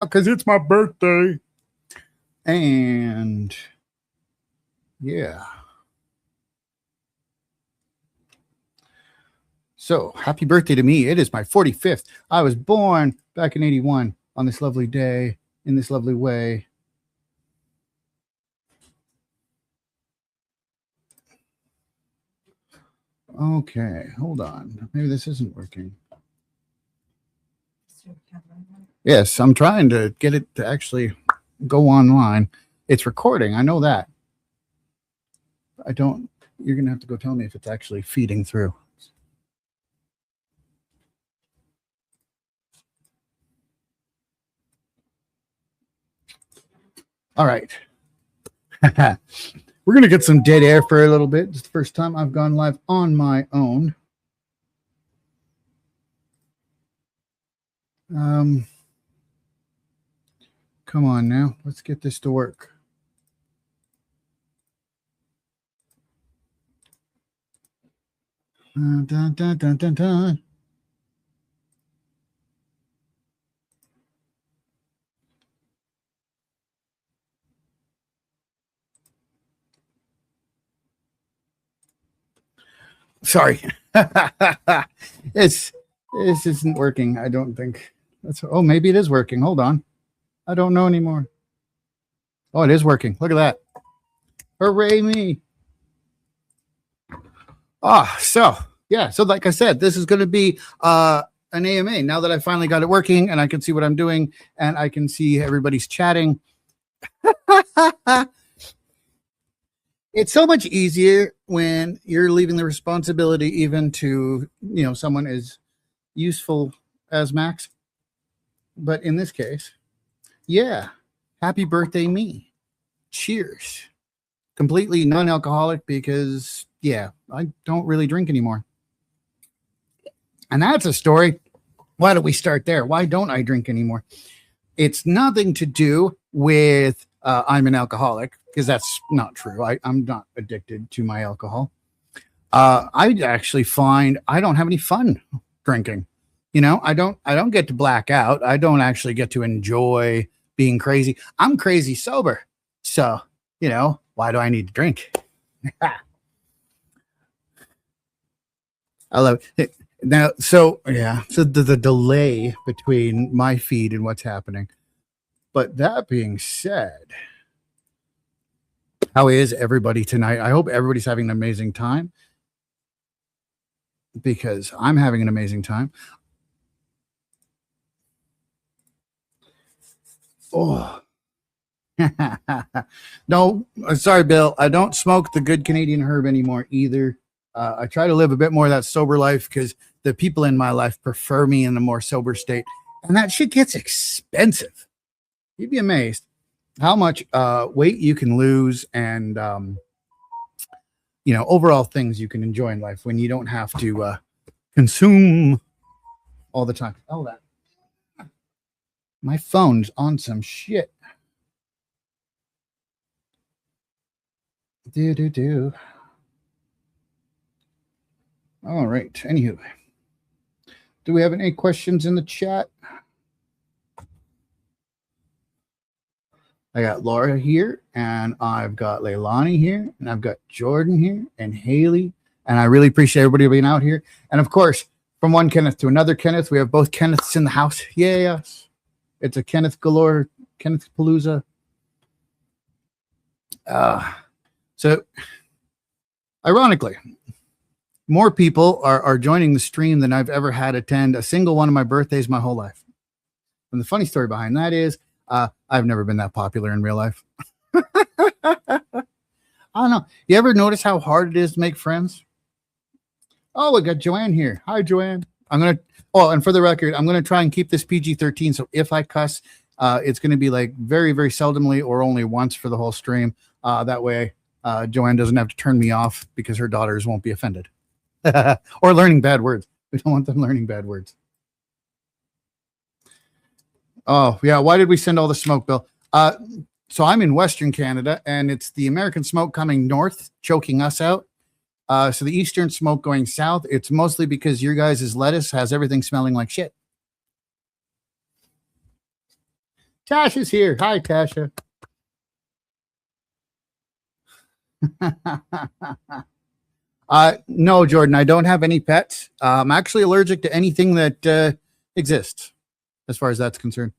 because it's my birthday. And yeah. So happy birthday to me. It is my 45th. I was born back in 81 on this lovely day in this lovely way. Okay, hold on. Maybe this isn't working. Yes, I'm trying to get it to actually go online. It's recording. I know that. I don't. You're going to have to go tell me if it's actually feeding through. All right. We're going to get some dead air for a little bit. It's the first time I've gone live on my own. Come on now. Let's get this to work. Dun, dun, dun, dun, dun. Sorry. This isn't working, I don't think. Oh, maybe it is working. Hold on. I don't know anymore. Oh, it is working. Look at that. Hooray me. So like I said, this is going to be an AMA now that I finally got it working and I can see what I'm doing and I can see everybody's chatting. It's so much easier when you're leaving the responsibility even to, someone as useful as Max. But in this case, yeah, happy birthday me. Cheers. Completely non-alcoholic because, I don't really drink anymore. And that's a story. Why don't we start there? Why don't I drink anymore? It's nothing to do with I'm an alcoholic, because that's not true. I'm not addicted to my alcohol. I actually find I don't have any fun drinking. I don't get to black out. I don't actually get to enjoy being crazy. I'm crazy sober. So, why do I need to drink? I love it. Now, so the delay between my feed and what's happening. But that being said, how is everybody tonight? I hope everybody's having an amazing time because I'm having an amazing time. Oh, no, sorry, Bill. I don't smoke the good Canadian herb anymore either. I try to live a bit more of that sober life because the people in my life prefer me in a more sober state. And that shit gets expensive. You'd be amazed how much weight you can lose and, overall things you can enjoy in life when you don't have to consume all the time. Oh, that. My phone's on some shit. Do. All right. Anywho, do we have any questions in the chat? I got Laura here, and I've got Leilani here, and I've got Jordan here, and Haley, and I really appreciate everybody being out here. And of course, from one Kenneth to another Kenneth, we have both Kenneths in the house. Yes, it's a Kenneth galore, Kenneth Palooza. So, ironically, more people are joining the stream than I've ever had attend a single one of my birthdays my whole life. And the funny story behind that is, I've never been that popular in real life. I don't know. You ever notice how hard it is to make friends? Oh, we got Joanne here. Hi, Joanne. And for the record, I'm going to try and keep this PG-13. So if I cuss, it's going to be like very, very seldomly or only once for the whole stream. That way, Joanne doesn't have to turn me off because her daughters won't be offended. Or learning bad words. We don't want them learning bad words. Oh, yeah. Why did we send all the smoke, Bill? So I'm in Western Canada, and it's the American smoke coming north, choking us out. So the Eastern smoke going south, it's mostly because your guys' lettuce has everything smelling like shit. Tasha's here. Hi, Tasha. No, Jordan, I don't have any pets. I'm actually allergic to anything that exists, as far as that's concerned.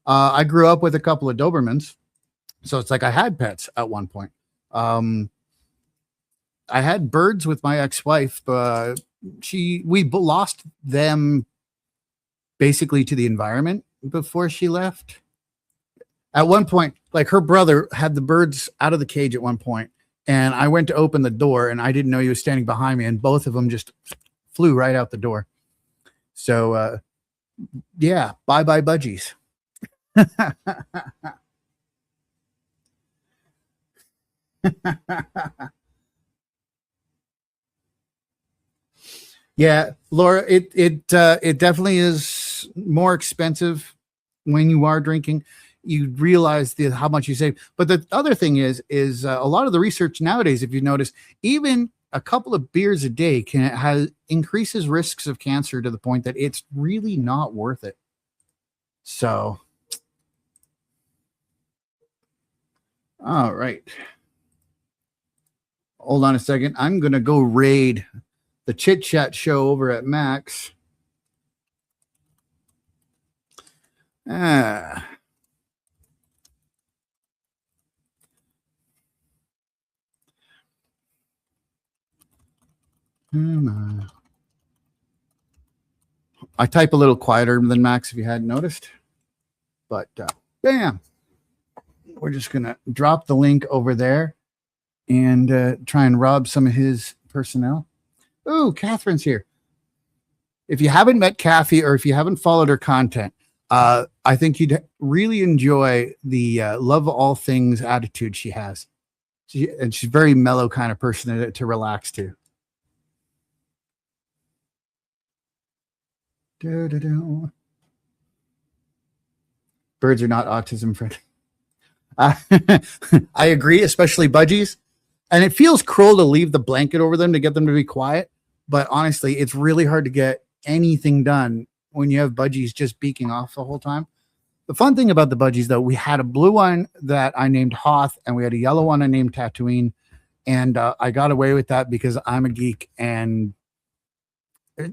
I grew up with a couple of Dobermans, so it's like I had pets at one point. I had birds with my ex-wife. We lost them basically to the environment before she left. At one point, like her brother had the birds out of the cage at one point, and I went to open the door and I didn't know he was standing behind me, and both of them just flew right out the door. So yeah, bye-bye budgies. Yeah, Laura, it definitely is more expensive when you are drinking. You realize how much you save. But the other thing is a lot of the research nowadays, if you notice, even a couple of beers a day increases risks of cancer to the point that it's really not worth it. So, all right. Hold on a second. I'm going to go raid the Chit Chat show over at Max. I type a little quieter than Max if you hadn't noticed. But bam. We're just going to drop the link over there and try and rob some of his personnel. Oh, Catherine's here. If you haven't met Kaffy or if you haven't followed her content, I think you'd really enjoy the love all things attitude she has. And she's a very mellow kind of person to relax to. Birds are not autism friendly. I agree, especially budgies. And it feels cruel to leave the blanket over them to get them to be quiet. But honestly, it's really hard to get anything done when you have budgies just beaking off the whole time. The fun thing about the budgies, though, we had a blue one that I named Hoth, and we had a yellow one I named Tatooine. And I got away with that because I'm a geek, and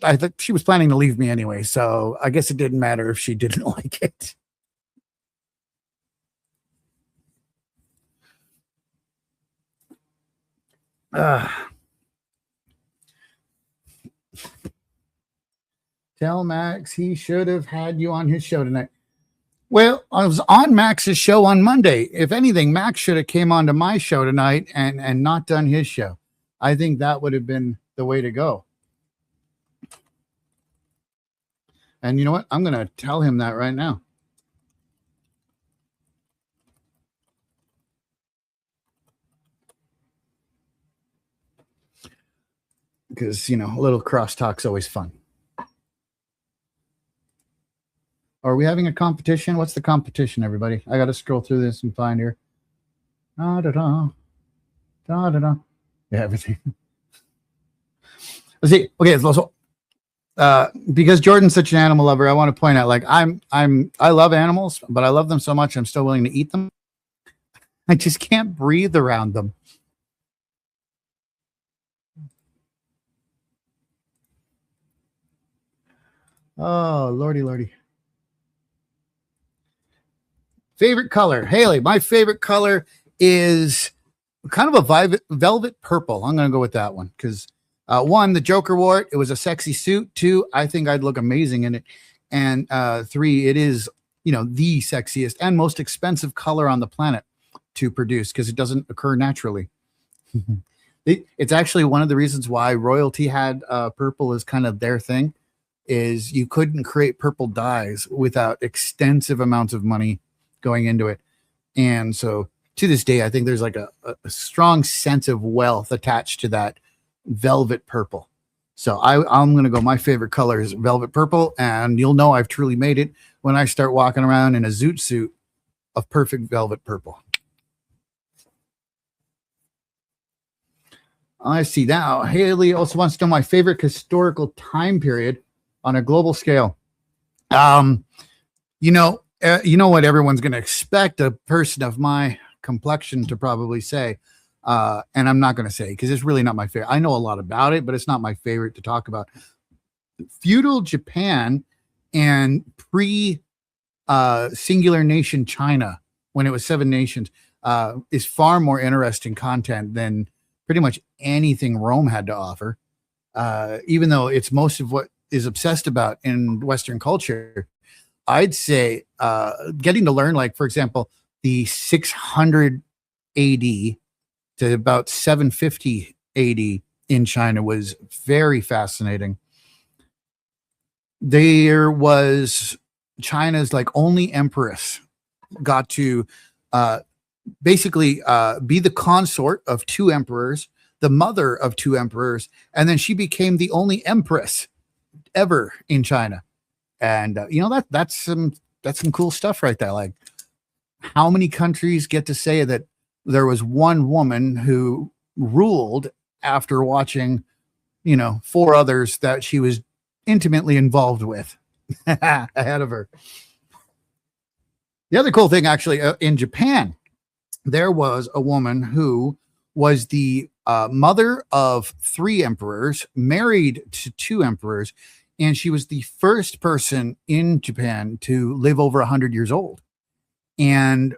I think she was planning to leave me anyway. So I guess it didn't matter if she didn't like it. Tell Max he should have had you on his show tonight. Well, I was on Max's show on Monday. If anything, Max should have came on to my show tonight and not done his show. I think that would have been the way to go. And you know what? I'm going to tell him that right now. Because, a little crosstalk's always fun. Are we having a competition? What's the competition, everybody? I got to scroll through this and find here. Da-da-da. Da-da-da. Yeah, everything. Let's see. Okay, it's also because Jordan's such an animal lover, I want to point out, like, I love animals, but I love them so much I'm still willing to eat them. I just can't breathe around them. Oh, lordy. Favorite color, Haley. My favorite color is kind of a velvet purple. I'm going to go with that one because one, the Joker wore it. It was a sexy suit. Two, I think I'd look amazing in it. And three, it is, the sexiest and most expensive color on the planet to produce because it doesn't occur naturally. It's actually one of the reasons why royalty had purple as kind of their thing. Is you couldn't create purple dyes without extensive amounts of money going into it. And so to this day, I think there's like a strong sense of wealth attached to that velvet purple. So I'm going to go, my favorite color is velvet purple. And you'll know I've truly made it when I start walking around in a zoot suit of perfect velvet purple. I see now. Haley also wants to know my favorite historical time period on a global scale. You know what everyone's going to expect a person of my complexion to probably say, and I'm not going to say because it's really not my favorite. I know a lot about it, but it's not my favorite to talk about. Feudal Japan and pre singular nation China, when it was 7 nations, is far more interesting content than pretty much anything Rome had to offer. Even though it's most of what is obsessed about in Western culture, I'd say getting to learn, like, for example, the 600 AD to about 750 AD in China was very fascinating. There was China's like only empress got to basically be the consort of 2 emperors, the mother of 2 emperors, and then she became the only empress ever in China. And you know, that's some cool stuff right there. Like, how many countries get to say that there was one woman who ruled after watching, 4 others that she was intimately involved with ahead of her. The other cool thing, actually, in Japan, there was a woman who was the mother of 3 emperors, married to 2 emperors, and she was the first person in Japan to live over 100 years old. And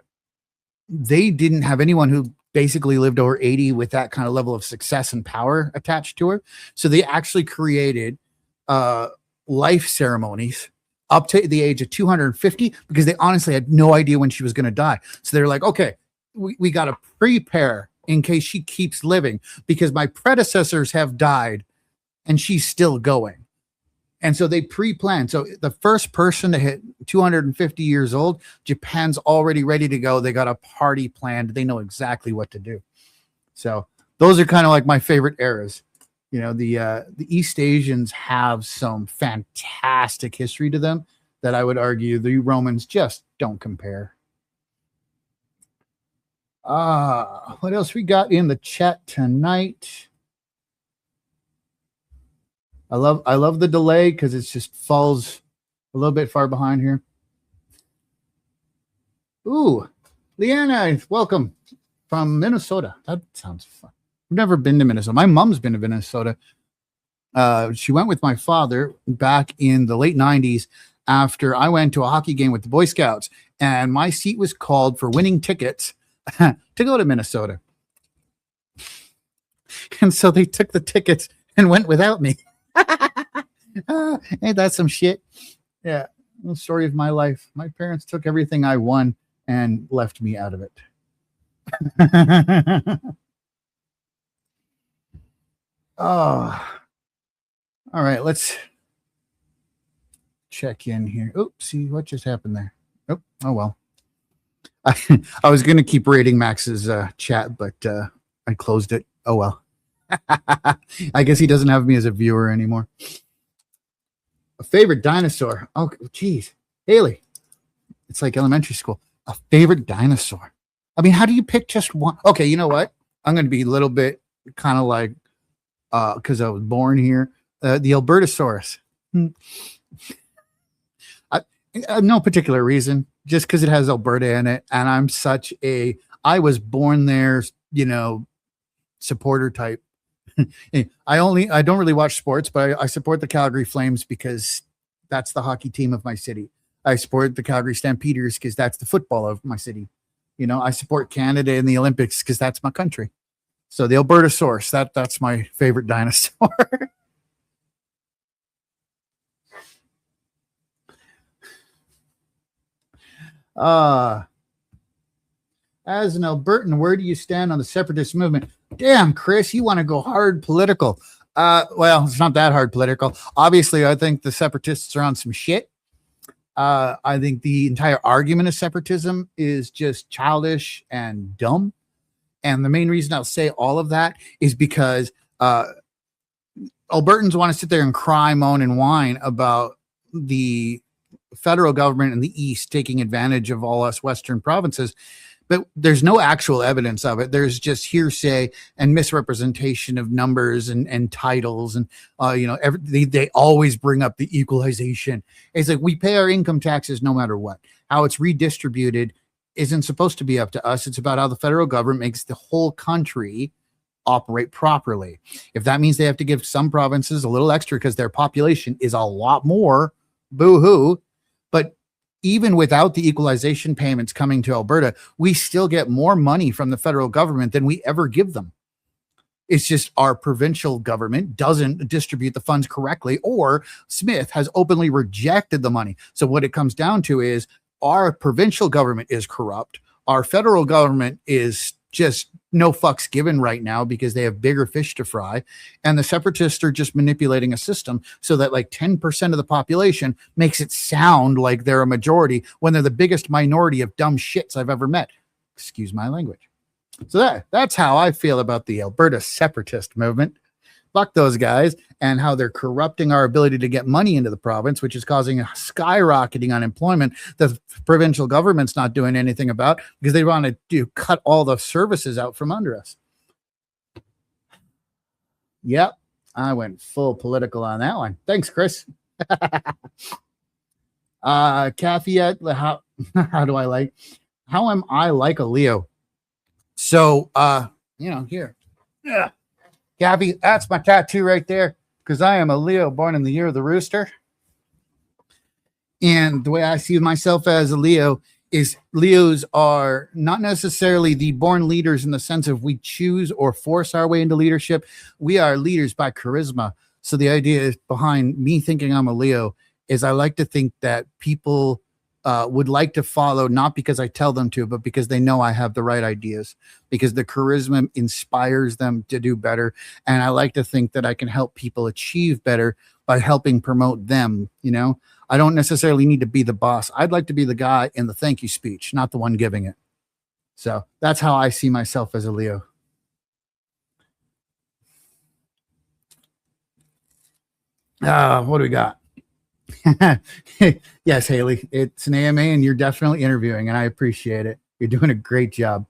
they didn't have anyone who basically lived over 80 with that kind of level of success and power attached to her. So they actually created life ceremonies up to the age of 250 because they honestly had no idea when she was going to die. So they're like, okay, we got to prepare in case she keeps living because my predecessors have died and she's still going. And so they pre-planned. So the first person to hit 250 years old, Japan's already ready to go. They got a party planned. They know exactly what to do. So those are kind of like my favorite eras. The East Asians have some fantastic history to them that I would argue the Romans just don't compare. What else we got in the chat tonight? I love the delay because it just falls a little bit far behind here. Ooh, Leanna, welcome from Minnesota. That sounds fun. I've never been to Minnesota. My mom's been to Minnesota. She went with my father back in the late 90s after I went to a hockey game with the Boy Scouts, and my seat was called for winning tickets to go to Minnesota. And so they took the tickets and went without me. Ain't that some shit? Yeah, the story of my life. My parents took everything I won and left me out of it. Oh, all right. Let's check in here. Oops, see what just happened there. Oh well. I was going to keep rating Max's chat, but I closed it. Oh well. I guess he doesn't have me as a viewer anymore. A favorite dinosaur. Oh, geez. Haley. It's like elementary school. A favorite dinosaur. I mean, how do you pick just one? Okay, you know what? I'm going to be a little bit kind of like, because I was born here, the Albertosaurus. No particular reason, just because it has Alberta in it. And I'm I was born there, supporter type. I don't really watch sports, but I support the Calgary Flames because that's the hockey team of my city. I support the Calgary Stampeders because that's the football of my city. I support Canada in the Olympics because that's my country. So the Albertosaurus, that's my favorite dinosaur. As an Albertan, where do you stand on the separatist movement? Damn, Chris, you want to go hard political. Well, it's not that hard political. Obviously, I think the separatists are on some shit. I think the entire argument of separatism is just childish and dumb. And the main reason I'll say all of that is because Albertans want to sit there and cry, moan, and whine about the federal government in the East taking advantage of all us Western provinces. but there's no actual evidence of it. There's just hearsay and misrepresentation of numbers and titles. And, they always bring up the equalization. It's like we pay our income taxes no matter what. How it's redistributed isn't supposed to be up to us. It's about how the federal government makes the whole country operate properly. If that means they have to give some provinces a little extra because their population is a lot more, boo-hoo. But even without the equalization payments coming to Alberta, we still get more money from the federal government than we ever give them. It's just our provincial government doesn't distribute the funds correctly, or Smith has openly rejected the money. So what it comes down to is our provincial government is corrupt. Our federal government is just no fucks given right now because they have bigger fish to fry. And the separatists are just manipulating a system so that like 10% of the population makes it sound like they're a majority when they're the biggest minority of dumb shits I've ever met. Excuse my language. So that's how I feel about the Alberta separatist movement. Fuck those guys and how they're corrupting our ability to get money into the province, which is causing a skyrocketing unemployment that the provincial government's not doing anything about because they want to cut all the services out from under us. Yep, I went full political on that one. Thanks, Chris. Kaffy, how am I like a Leo? So, here. Yeah. Gabby, that's my tattoo right there because I am a Leo born in the year of the rooster. And the way I see myself as a Leo is Leos are not necessarily the born leaders in the sense of we choose or force our way into leadership. We are leaders by charisma. So the idea behind me thinking I'm a Leo is I like to think that people would like to follow, not because I tell them to, but because they know I have the right ideas, because the charisma inspires them to do better. And I like to think that I can help people achieve better by helping promote them. I don't necessarily need to be the boss. I'd like to be the guy in the thank you speech, not the one giving it. So that's how I see myself as a Leo. What do we got? Yes, Haley, it's an AMA and you're definitely interviewing and I appreciate it. You're doing a great job.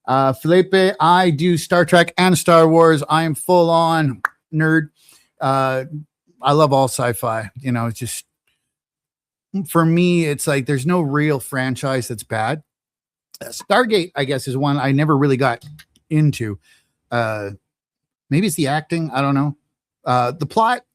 Felipe, I do Star Trek and Star Wars. I am full on nerd. I love all sci-fi. It's just, for me, it's like there's no real franchise that's bad. Stargate, I guess, is one I never really got into. Maybe it's the acting. I don't know. The plot,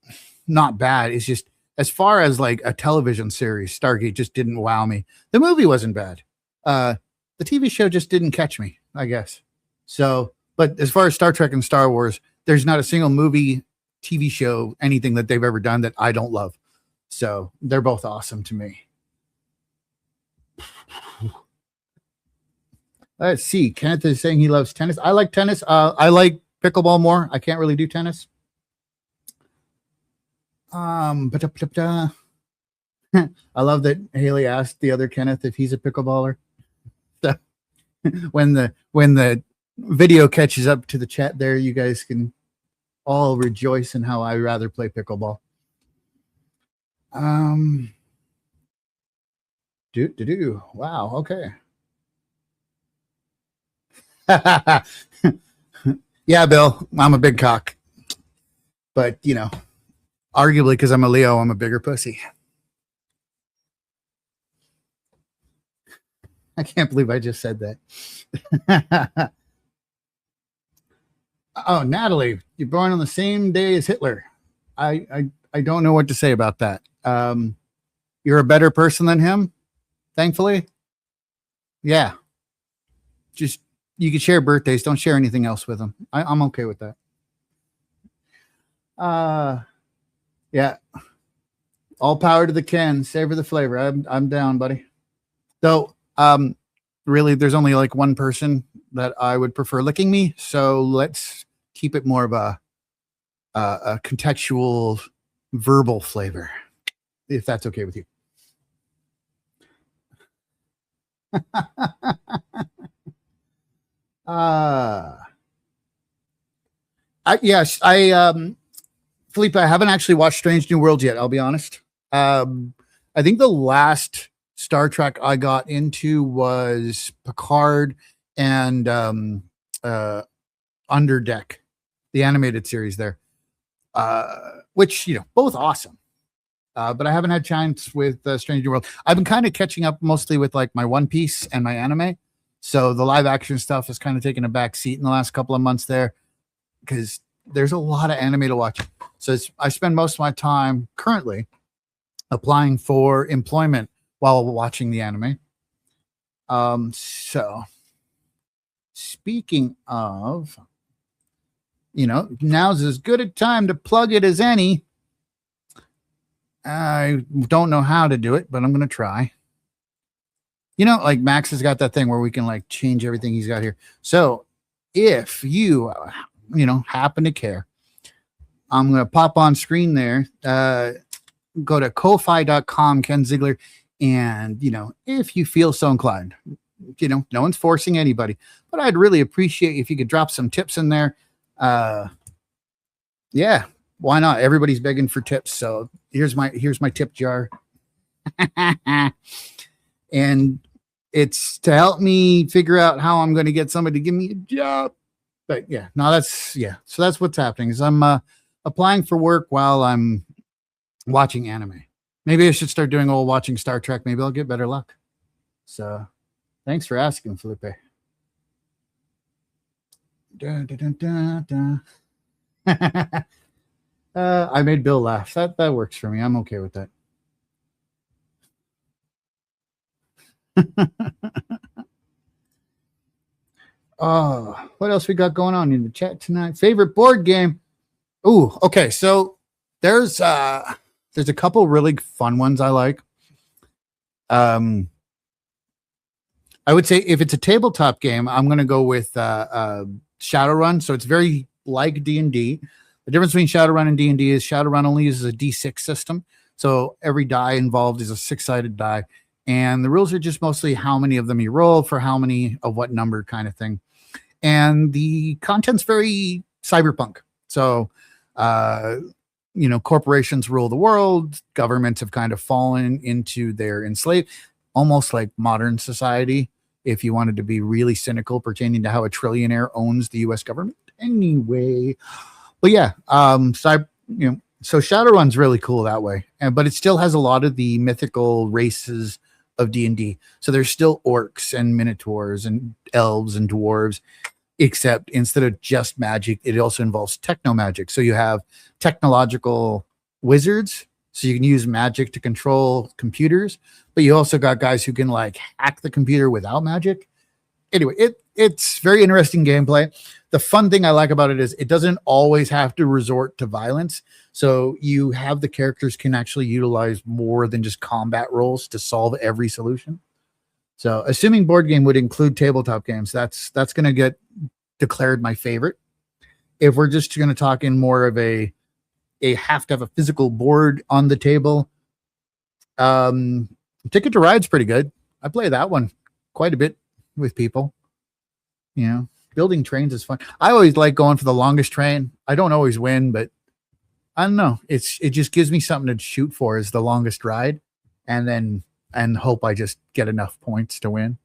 not bad. It's just, as far as like a television series, Stargate just didn't wow me. The movie wasn't bad. The TV show just didn't catch me, I guess. So, but as far as Star Trek and Star Wars, there's not a single movie, TV show, anything that they've ever done that I don't love. So they're both awesome to me. Let's see. Kenneth is saying he loves tennis. I like tennis. I like pickleball more. I can't really do tennis. I love that Haley asked the other Kenneth if he's a pickleballer. So when the video catches up to the chat there, you guys can all rejoice in how I rather play pickleball. Wow, okay. Yeah, Bill, I'm a big cock. But, arguably because I'm a Leo, I'm a bigger pussy. I can't believe I just said that. Oh, Natalie, you're born on the same day as Hitler. I don't know what to say about that. You're a better person than him, thankfully. Yeah. Just, you can share birthdays. Don't share anything else with him. I'm okay with that. Yeah. All power to the Ken. Savor the flavor. I'm down, buddy. So, really, there's only like one person that I would prefer licking me. So let's keep it more of a contextual, verbal flavor, if that's okay with you. Yes, Felipe, I haven't actually watched Strange New Worlds yet. I'll be honest. I think the last Star Trek I got into was Picard and Underdeck, the animated series there, which, both awesome. But I haven't had chance with Strange New World. I've been kind of catching up mostly with like my One Piece and my anime. So the live action stuff has kind of taken a back seat in the last couple of months there because there's a lot of anime to watch. So I spend most of my time currently applying for employment while watching the anime. So speaking of, now's as good a time to plug it as any. I don't know how to do it, but I'm going to try. Like Max has got that thing where we can like change everything he's got here. So if you, happen to care, I'm going to pop on screen there. Go to ko-fi.com, Ken Ziegler. And, if you feel so inclined, no one's forcing anybody, but I'd really appreciate if you could drop some tips in there. Yeah, why not? Everybody's begging for tips. So here's my tip jar. And it's to help me figure out how I'm going to get somebody to give me a job. But so that's what's happening is I'm applying for work while I'm watching anime. Maybe I should start doing watching Star Trek. Maybe I'll get better luck. So thanks for asking, Felipe. I made Bill laugh. That works for me. I'm okay with that. Oh, what else we got going on in the chat tonight? Favorite board game? Ooh, okay. So there's a couple really fun ones I like. I would say if it's a tabletop game, I'm going to go with Shadowrun. So it's very like D&D. The difference between Shadowrun and D&D is Shadowrun only uses a D6 system. So every die involved is a 6-sided die. And the rules are just mostly how many of them you roll for how many of what number kind of thing. And the content's very cyberpunk. So, corporations rule the world. Governments have kind of fallen into their enslaved, almost like modern society, if you wanted to be really cynical, pertaining to how a trillionaire owns the U.S. government. Anyway, but yeah, so Shadowrun's really cool that way, but it still has a lot of the mythical races of D&D. So there's still orcs and minotaurs and elves and dwarves, except instead of just magic, it also involves techno magic. So you have technological wizards, so you can use magic to control computers, but you also got guys who can like hack the computer without magic. Anyway, it's very interesting gameplay. The fun thing I like about it is it doesn't always have to resort to violence. So you have the characters can actually utilize more than just combat roles to solve every solution. So assuming board game would include tabletop games, that's going to get declared my favorite. If we're just going to talk in more of a have to have a physical board on the table, Ticket to Ride's pretty good. I play that one quite a bit with people. Building trains is fun. I always like going for the longest train. I don't always win, but I don't know. It just gives me something to shoot for is the longest ride, and hope I just get enough points to win.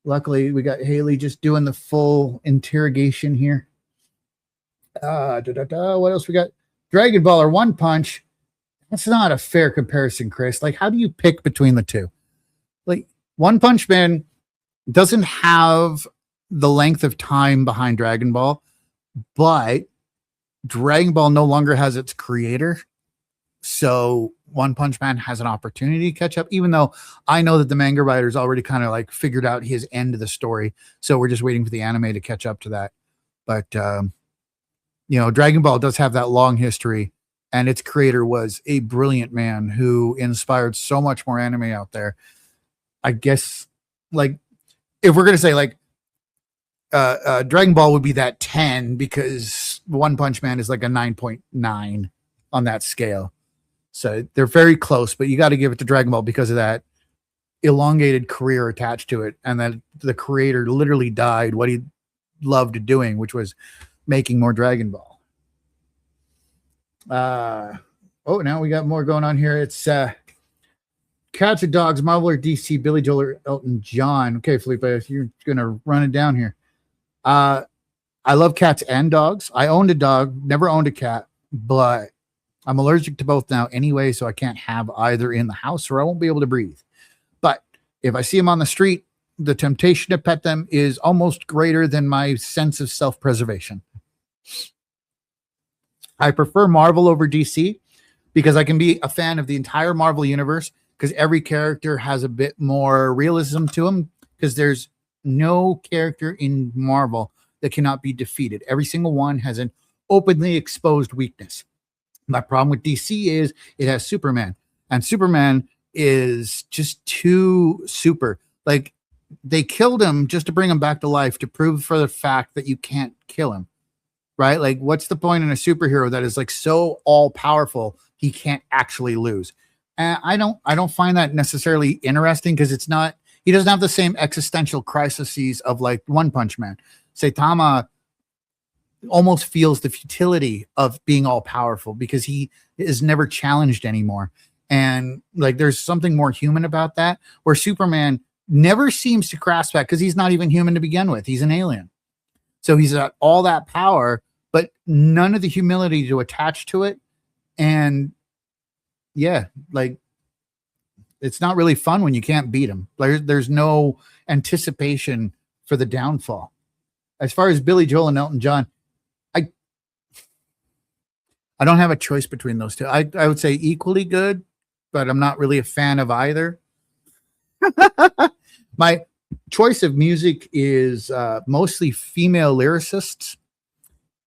Luckily we got Haley just doing the full interrogation here. What else we got? Dragon Ball or One Punch. That's not a fair comparison, Chris. Like, how do you pick between the two? Like, One Punch Man doesn't have the length of time behind Dragon Ball, but Dragon Ball no longer has its creator. So One Punch Man has an opportunity to catch up, even though I know that the manga writer's already kind of like figured out his end of the story. So we're just waiting for the anime to catch up to that. But, Dragon Ball does have that long history, and its creator was a brilliant man who inspired so much more anime out there. I guess, like, if we're going to say, like, Dragon Ball would be that 10 because One Punch Man is like a 9.9 on that scale. So they're very close, but you got to give it to Dragon Ball because of that elongated career attached to it. And that the creator literally died what he loved doing, which was making more Dragon Ball. Oh, now we got more going on here. It's Cats or Dogs, Marvel or DC, Billy Joel or Elton John. Okay, Felipe, if you're gonna run it down here. I love cats and dogs. I owned a dog, never owned a cat, but I'm allergic to both now anyway, so I can't have either in the house or I won't be able to breathe. But if I see them on the street, the temptation to pet them is almost greater than my sense of self-preservation. I prefer Marvel over DC because I can be a fan of the entire Marvel universe because every character has a bit more realism to them because there's no character in Marvel that cannot be defeated. Every single one has an openly exposed weakness. My problem with DC is it has Superman, and Superman is just too super. Like, they killed him just to bring him back to life to prove for the fact that you can't kill him, right? Like, what's the point in a superhero that is like so all powerful he can't actually lose? And I don't find that necessarily interesting because it's not. He doesn't have the same existential crises of like One Punch Man. Saitama almost feels the futility of being all powerful because he is never challenged anymore. And like, there's something more human about that, where Superman never seems to grasp that because he's not even human to begin with. He's an alien. So he's got all that power, but none of the humility to attach to it. And yeah, like, it's not really fun when you can't beat him. There's no anticipation for the downfall. As far as Billy Joel and Elton John, I don't have a choice between those two. I would say equally good, but I'm not really a fan of either. My choice of music is mostly female lyricists,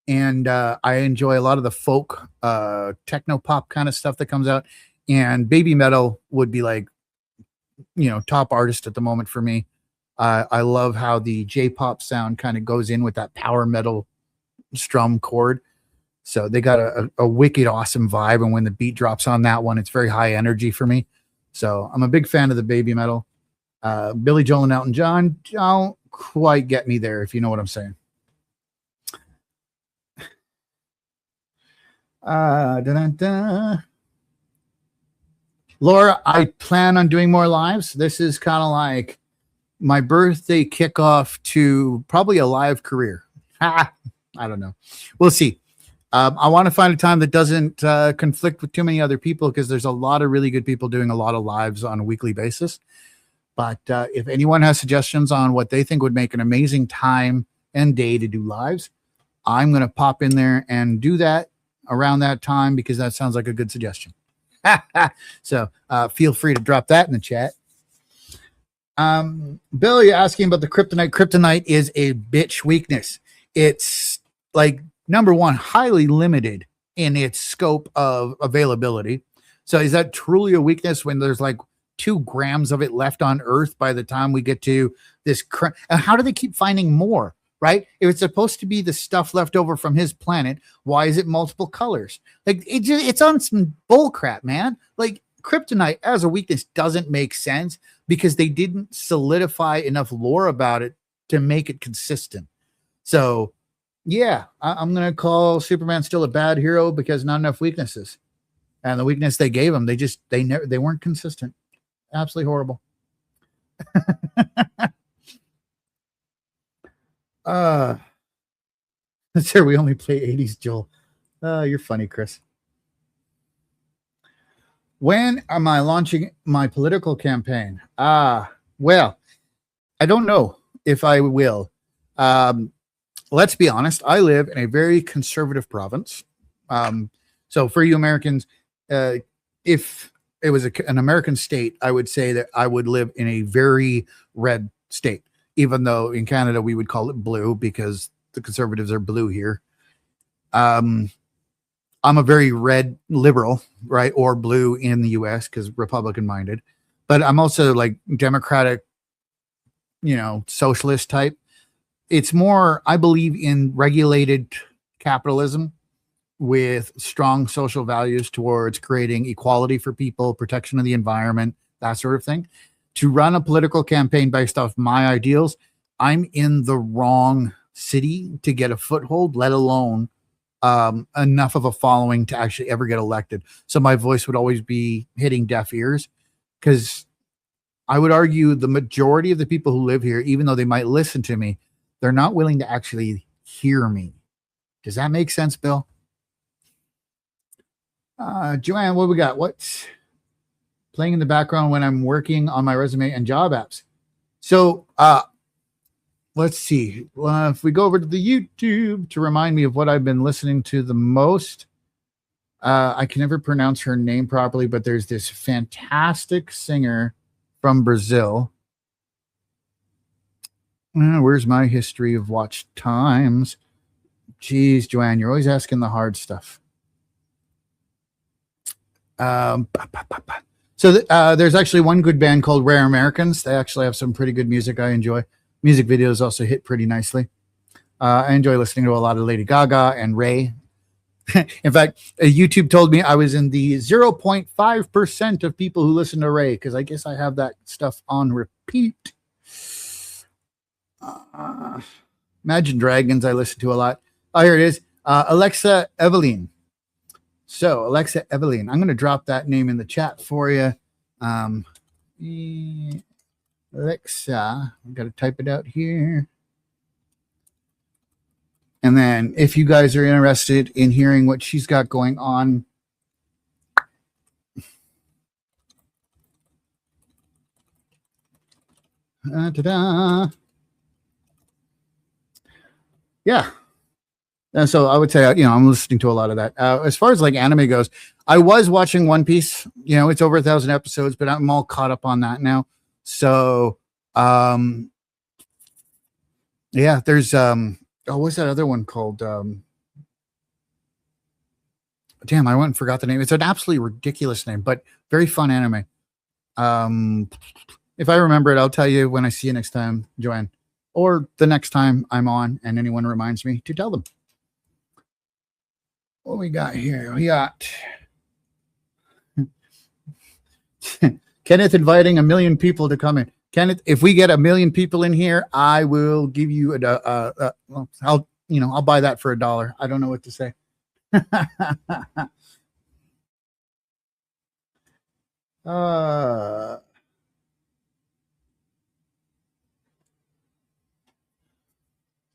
and I enjoy a lot of the folk, techno pop kind of stuff that comes out. And baby metal would be like, top artist at the moment for me. I love how the J-pop sound kind of goes in with that power metal strum chord. So they got a wicked awesome vibe. And when the beat drops on that one, it's very high energy for me. So I'm a big fan of the baby metal. Billy Joel and Elton John don't quite get me there, if you know what I'm saying. Laura, I plan on doing more lives. This is kind of like my birthday kickoff to probably a live career. I don't know. We'll see. I want to find a time that doesn't conflict with too many other people because there's a lot of really good people doing a lot of lives on a weekly basis. But if anyone has suggestions on what they think would make an amazing time and day to do lives, I'm going to pop in there and do that around that time because that sounds like a good suggestion. So feel free to drop that in the chat. Bill, you're asking about the kryptonite. Kryptonite is a bitch weakness. It's like, number one, highly limited in its scope of availability. So is that truly a weakness when there's like 2 grams of it left on Earth by the time we get to this? And how do they keep finding more? Right? If it's supposed to be the stuff left over from his planet, why is it multiple colors? Like, it's on some bull crap, man. Like, kryptonite as a weakness doesn't make sense because they didn't solidify enough lore about it to make it consistent. So yeah, I'm going to call Superman still a bad hero because not enough weaknesses. And the weakness they gave him, they weren't consistent. Absolutely horrible. Let's hear we only play 80s, Joel. You're funny, Chris. When am I launching my political campaign? Well, I don't know if I will. Let's be honest. I live in a very conservative province. So for you Americans, if it was an American state, I would say that I would live in a very red state, even though in Canada we would call it blue because the conservatives are blue here. I'm a very red liberal, right? Or blue in the US because Republican minded, but I'm also like Democratic, socialist type. It's more, I believe in regulated capitalism with strong social values towards creating equality for people, protection of the environment, that sort of thing. To run a political campaign based off my ideals, I'm in the wrong city to get a foothold, let alone enough of a following to actually ever get elected. So my voice would always be hitting deaf ears, because I would argue the majority of the people who live here, even though they might listen to me, they're not willing to actually hear me. Does that make sense, Bill? Joanne, what we got? What's playing in the background when I'm working on my resume and job apps? So let's see. If we go over to the YouTube to remind me of what I've been listening to the most, I can never pronounce her name properly, but there's this fantastic singer from Brazil. Where's my history of watch times? Geez, Joanne, you're always asking the hard stuff. So there's actually one good band called Rare Americans. They actually have some pretty good music I enjoy. Music videos also hit pretty nicely. I enjoy listening to a lot of Lady Gaga and Ray. In fact, YouTube told me I was in the 0.5% of people who listen to Ray, because I guess I have that stuff on repeat. Imagine Dragons I listen to a lot. Oh, here it is. Alexa Eveline. So, Alexa Eveline. I'm going to drop that name in the chat for you. Alexa. I've got to type it out here. And then if you guys are interested in hearing what she's got going on, ta-da. Yeah. And so I would say, I'm listening to a lot of that. As far as like anime goes, I was watching One Piece. It's over 1,000 episodes, but I'm all caught up on that now. So, yeah, there's, what's that other one called? Damn, I went and forgot the name. It's an absolutely ridiculous name, but very fun anime. If I remember it, I'll tell you when I see you next time, Joanne, or the next time I'm on and anyone reminds me to tell them. What we got here? We got Kenneth inviting 1 million people to come in. Kenneth, if we get 1 million people in here, I will give you I'll buy that for $1. I don't know what to say.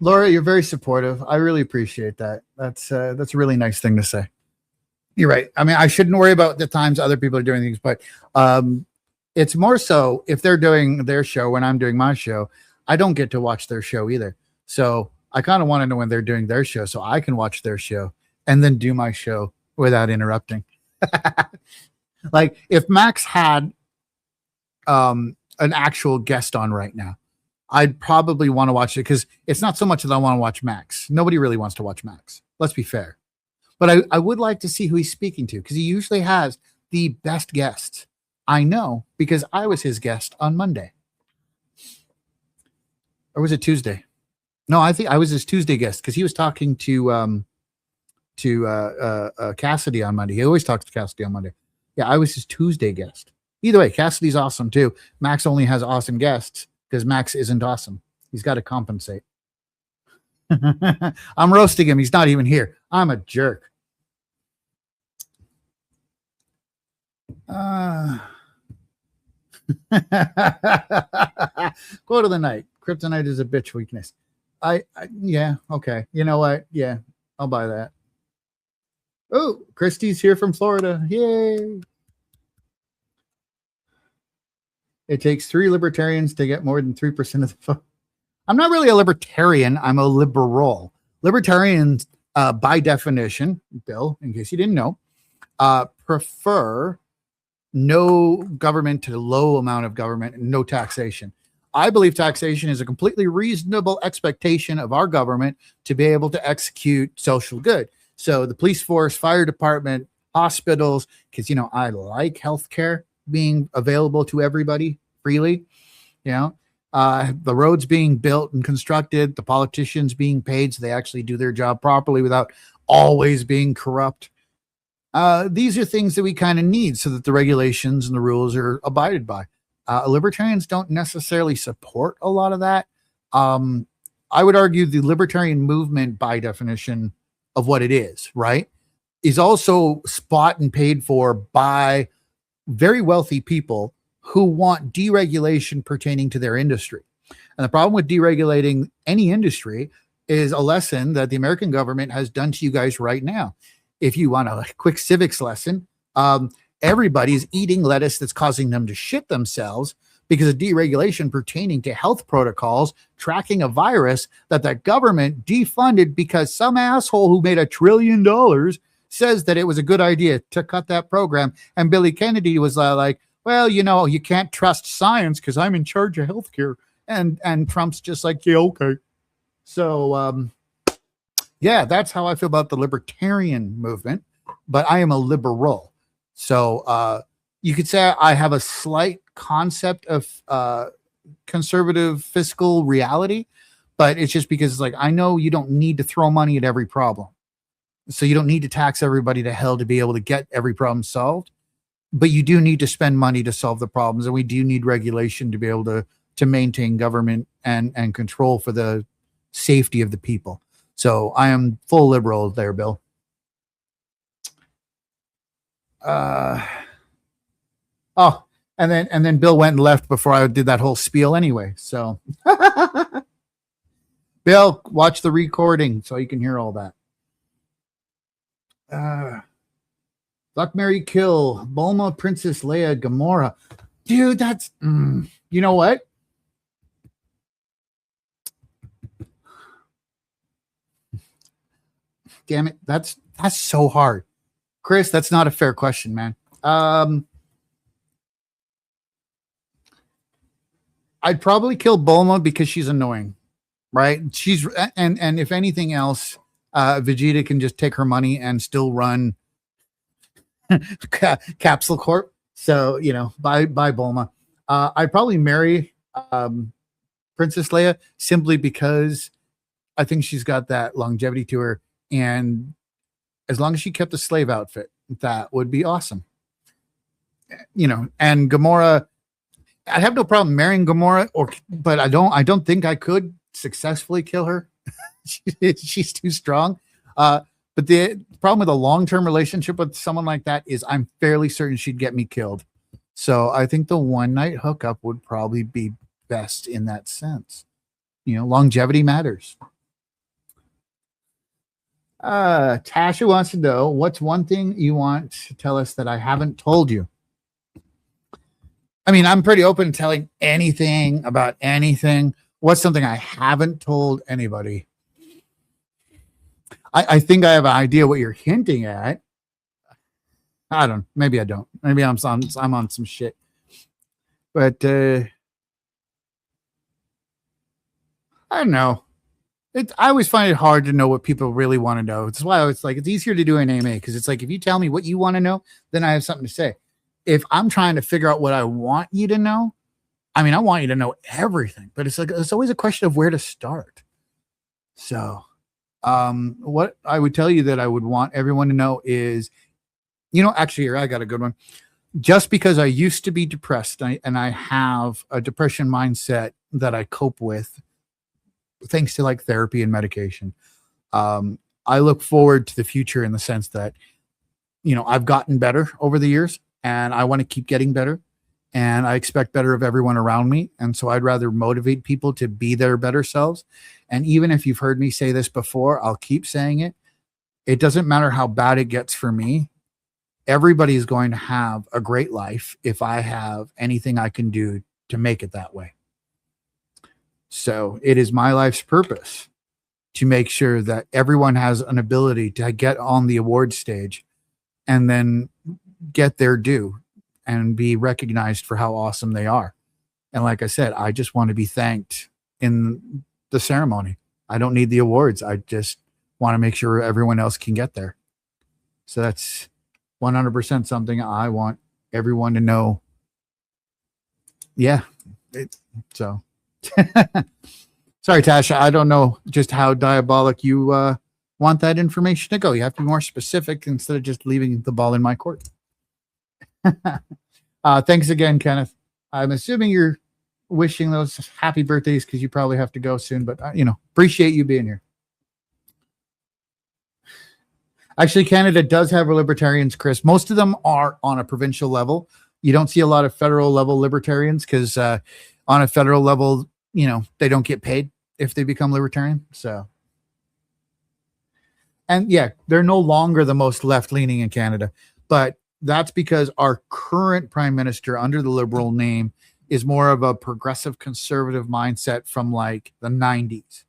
Laura, you're very supportive. I really appreciate that. That's a really nice thing to say. You're right. I mean, I shouldn't worry about the times other people are doing things, but it's more so if they're doing their show when I'm doing my show, I don't get to watch their show either. So I kind of want to know when they're doing their show so I can watch their show and then do my show without interrupting. Like if Max had an actual guest on right now, I'd probably want to watch it, because it's not so much that I want to watch Max. Nobody really wants to watch Max. Let's be fair. But I would like to see who he's speaking to, because he usually has the best guests. I know, because I was his guest on Monday. Or was it Tuesday? No, I think I was his Tuesday guest, because he was talking to Cassidy on Monday. He always talks to Cassidy on Monday. Yeah, I was his Tuesday guest. Either way, Cassidy's awesome too. Max only has awesome guests because Max isn't awesome. He's got to compensate. I'm roasting him. He's not even here. I'm a jerk. Quote of the night. Kryptonite is a bitch weakness. Yeah, okay. You know what? Yeah, I'll buy that. Oh, Christy's here from Florida. Yay. It takes 3 libertarians to get more than 3% of the vote. I'm not really a libertarian. I'm a liberal. Libertarians, by definition, Bill, in case you didn't know, prefer no government to low amount of government and no taxation. I believe taxation is a completely reasonable expectation of our government to be able to execute social good. So the police force, fire department, hospitals, because, I like healthcare being available to everybody freely, the roads being built and constructed, the politicians being paid so they actually do their job properly without always being corrupt. These are things that we kind of need so that the regulations and the rules are abided by. Libertarians don't necessarily support a lot of that. I would argue the libertarian movement, by definition, of what it is, right, is also spot and paid for by very wealthy people who want deregulation pertaining to their industry. And the problem with deregulating any industry is a lesson that the American government has done to you guys right now. If you want a quick civics lesson, everybody's eating lettuce that's causing them to shit themselves because of deregulation pertaining to health protocols, tracking a virus that the government defunded because some asshole who made $1 trillion says that it was a good idea to cut that program. And Billy Kennedy was like, well, you can't trust science because I'm in charge of healthcare. And Trump's just like, yeah, okay. So, yeah, that's how I feel about the libertarian movement, but I am a liberal. So you could say I have a slight concept of conservative fiscal reality, but it's just because it's like, I know you don't need to throw money at every problem. So you don't need to tax everybody to hell to be able to get every problem solved, but you do need to spend money to solve the problems. And we do need regulation to be able to maintain government and control for the safety of the people. So I am full liberal there, Bill. And then Bill went and left before I did that whole spiel anyway. So Bill, watch the recording so you can hear all that. Fuck, Mary, kill, Bulma, Princess Leia, Gamora. Dude, that's you know what? Damn it, that's so hard. Chris, that's not a fair question, man. I'd probably kill Bulma because she's annoying, right? She's and if anything else, Vegeta can just take her money and still run Capsule Corp. So bye Bulma. I'd probably marry Princess Leia simply because I think she's got that longevity to her, and as long as she kept the slave outfit, that would be awesome. And Gamora, I'd have no problem marrying Gamora, but I don't think I could successfully kill her. She's too strong. But the problem with a long-term relationship with someone like that is I'm fairly certain she'd get me killed. So I think the one-night hookup would probably be best in that sense. Longevity matters. Tasha wants to know, what's one thing you want to tell us that I haven't told you? I mean, I'm pretty open to telling anything about anything. What's something I haven't told anybody? I think I have an idea what you're hinting at. I don't. Maybe I don't. Maybe I'm on some shit. But I don't know. I always find it hard to know what people really want to know. That's why it's like it's easier to do an AMA, because it's like if you tell me what you want to know, then I have something to say. If I'm trying to figure out what I want you to know, I mean, I want you to know everything, but it's like it's always a question of where to start. So, what I would tell you that I would want everyone to know is, actually, here I got a good one. Just because I used to be depressed and I have a depression mindset that I cope with, thanks to like therapy and medication. I look forward to the future in the sense that, I've gotten better over the years and I want to keep getting better, and I expect better of everyone around me. And so I'd rather motivate people to be their better selves. And even if you've heard me say this before, I'll keep saying it. It doesn't matter how bad it gets for me. Everybody is going to have a great life if I have anything I can do to make it that way. So it is my life's purpose to make sure that everyone has an ability to get on the award stage and then get their due and be recognized for how awesome they are. And like I said, I just want to be thanked in the ceremony. I don't need the awards. I just want to make sure everyone else can get there. So that's 100% something I want everyone to know. Yeah. So sorry, Tasha, I don't know just how diabolic you want that information to go. You have to be more specific instead of just leaving the ball in my court. Thanks again, Kenneth. I'm assuming you're wishing those happy birthdays because you probably have to go soon, but appreciate you being here. Actually, Canada does have libertarians, Chris. Most of them are on a provincial level. You don't see a lot of federal level libertarians because on a federal level, they don't get paid if they become libertarian. So, and yeah, they're no longer the most left leaning in Canada, but that's because our current prime minister under the Liberal name is more of a progressive conservative mindset from like the 90s.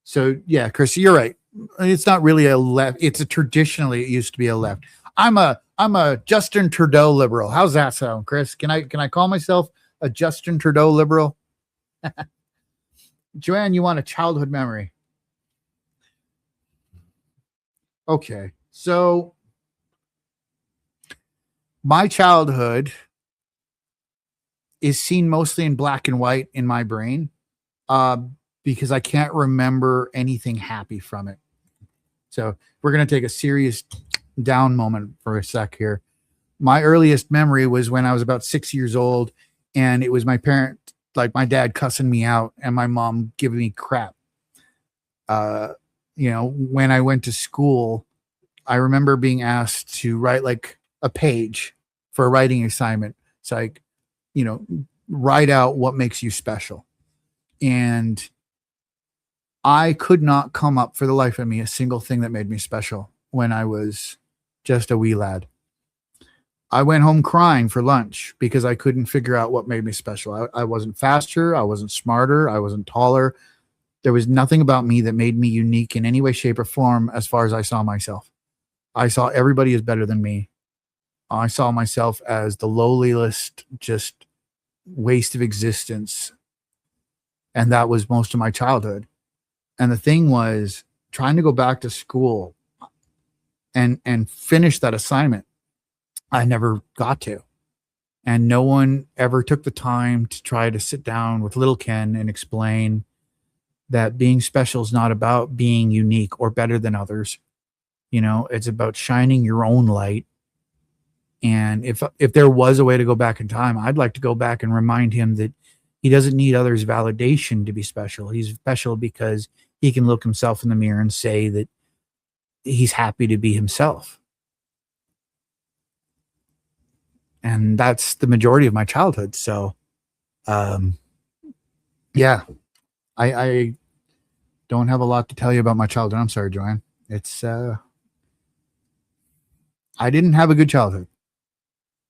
So yeah, Chris, you're right. It's not really a left. It's traditionally it used to be a left. I'm a Justin Trudeau liberal. How's that sound, Chris? Can I call myself a Justin Trudeau liberal? Joanne, you want a childhood memory? Okay, so my childhood is seen mostly in black and white in my brain. Because I can't remember anything happy from it. So we're going to take a serious down moment for a sec here. My earliest memory was when I was about 6 years old, and it was my parent, like my dad, cussing me out and my mom giving me crap. When I went to school, I remember being asked to write like a page for a writing assignment. It's like, write out what makes you special. And I could not come up for the life of me a single thing that made me special when I was just a wee lad. I went home crying for lunch because I couldn't figure out what made me special. I wasn't faster. I wasn't smarter. I wasn't taller. There was nothing about me that made me unique in any way, shape, or form as far as I saw myself. I saw everybody as better than me. I saw myself as the lowliest, just waste of existence. And that was most of my childhood. And the thing was trying to go back to school and finish that assignment. I never got to. And no one ever took the time to try to sit down with little Ken and explain that being special is not about being unique or better than others. It's about shining your own light. And if there was a way to go back in time, I'd like to go back and remind him that he doesn't need others' validation to be special. He's special because he can look himself in the mirror and say that he's happy to be himself. And that's the majority of my childhood. So, yeah, I don't have a lot to tell you about my childhood. I'm sorry, Joanne. It's, I didn't have a good childhood,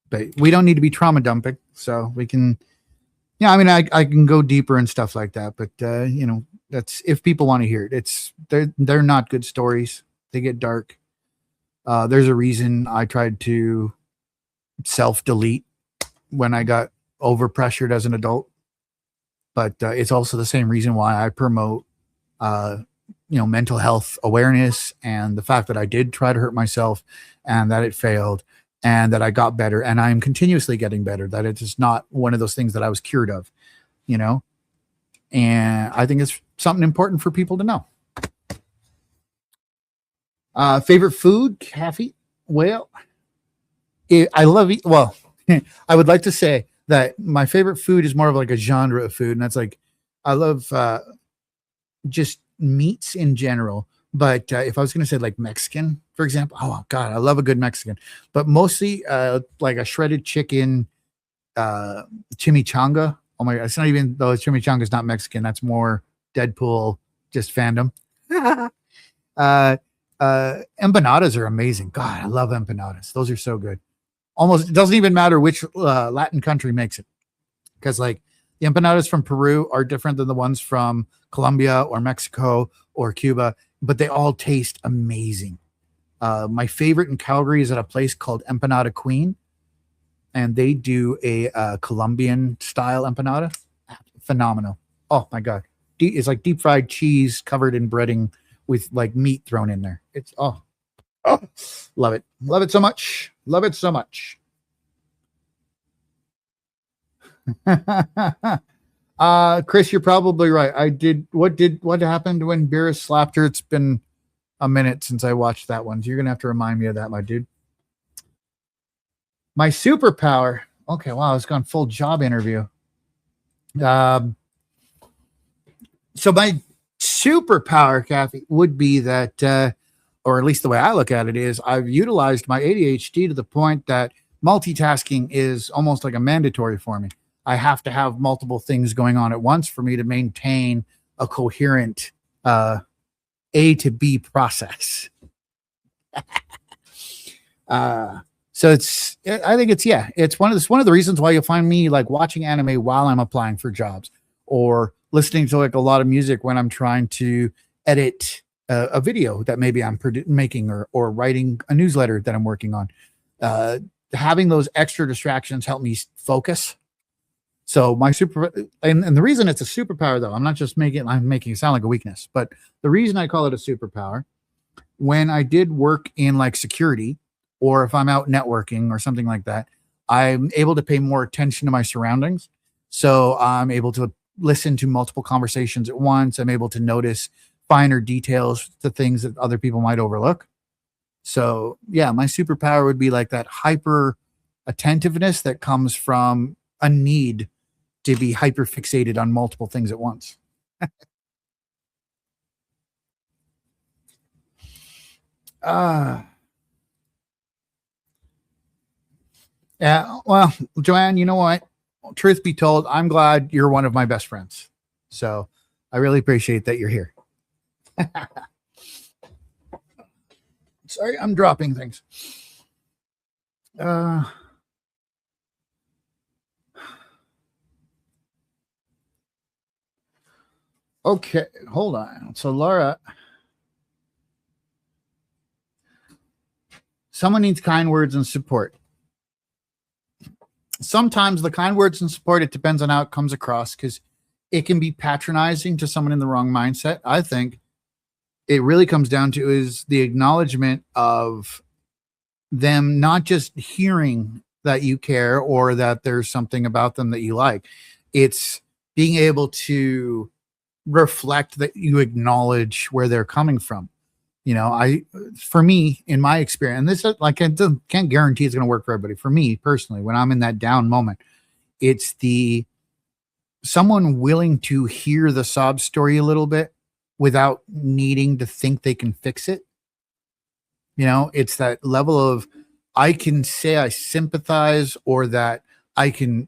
but we don't need to be trauma dumping. So we can, I can go deeper and stuff like that, but, that's if people want to hear it. They're not good stories. They get dark. There's a reason I tried to self-delete when I got overpressured as an adult, but it's also the same reason why I promote, mental health awareness and the fact that I did try to hurt myself and that it failed and that I got better and I'm continuously getting better, that it is not one of those things that I was cured of, and I think it's something important for people to know. Favorite food, Kaffy? Well, I love it. Well, I would like to say that my favorite food is more of like a genre of food. And that's like, I love just meats in general. But if I was going to say like Mexican, for example, oh God, I love a good Mexican, but mostly like a shredded chicken chimichanga. Oh my God, it's not even though chimichanga is not Mexican. That's more Deadpool, just fandom. Empanadas are amazing. God, I love empanadas. Those are so good. Almost, it doesn't even matter which Latin country makes it. Because like the empanadas from Peru are different than the ones from Colombia or Mexico or Cuba, but they all taste amazing. My favorite in Calgary is at a place called Empanada Queen. And they do a Colombian style empanada. Phenomenal. Oh my God. It's like deep fried cheese covered in breading with like meat thrown in there. It's, oh, love it. Love it so much. Love it so much. Chris, you're probably right. What happened when Beerus slapped her? It's been a minute since I watched that one. So you're going to have to remind me of that, my dude. My superpower. Okay, wow, it's gone full job interview. So my superpower, Kaffy, would be that, or at least the way I look at it is, I've utilized my ADHD to the point that multitasking is almost like a mandatory for me. I have to have multiple things going on at once for me to maintain a coherent A to B process. So I think it's one of the reasons why you'll find me like watching anime while I'm applying for jobs, or listening to like a lot of music when I'm trying to edit a video that maybe I'm making, or writing a newsletter that I'm working on. Having those extra distractions help me focus. So my and the reason it's a superpower, though, I'm making it sound like a weakness, but the reason I call it a superpower, when I did work in like security, or if I'm out networking or something like that, I'm able to pay more attention to my surroundings. So I'm able to listen to multiple conversations at once. I'm able to notice finer details to things that other people might overlook. So yeah, my superpower would be like that hyper attentiveness that comes from a need to be hyper fixated on multiple things at once. Yeah, well, Joanne, you know what? Truth be told, I'm glad you're one of my best friends. So I really appreciate that you're here. Sorry, I'm dropping things. Okay, hold on. So Laura, someone needs kind words and support. Sometimes the kind words and support, it depends on how it comes across, because it can be patronizing to someone in the wrong mindset. I think it really comes down to is the acknowledgement of them not just hearing that you care or that there's something about them that you like. It's being able to reflect that you acknowledge where they're coming from. You know, for me, in my experience, and this is like, I can't guarantee it's going to work for everybody. For me personally, when I'm in that down moment, it's someone willing to hear the sob story a little bit without needing to think they can fix it. You know, it's that level of, I can say I sympathize, or that I can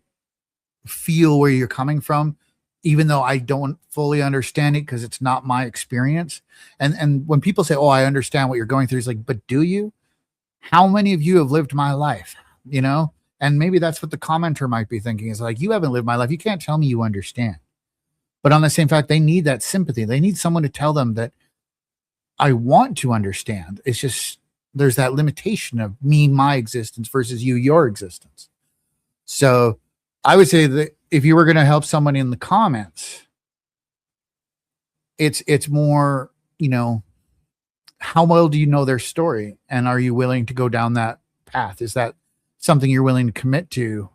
feel where you're coming from, even though I don't fully understand it because it's not my experience. And when people say, "Oh, I understand what you're going through," it's like, but do you? How many of you have lived my life? You know? And maybe that's what the commenter might be thinking, is like, you haven't lived my life. You can't tell me you understand. But on the same fact, they need that sympathy. They need someone to tell them that I want to understand. It's just, there's that limitation of me, my existence, versus you, your existence. So I would say that if you were going to help someone in the comments, it's more, you know, how well do you know their story, and are you willing to go down that path? Is that something you're willing to commit to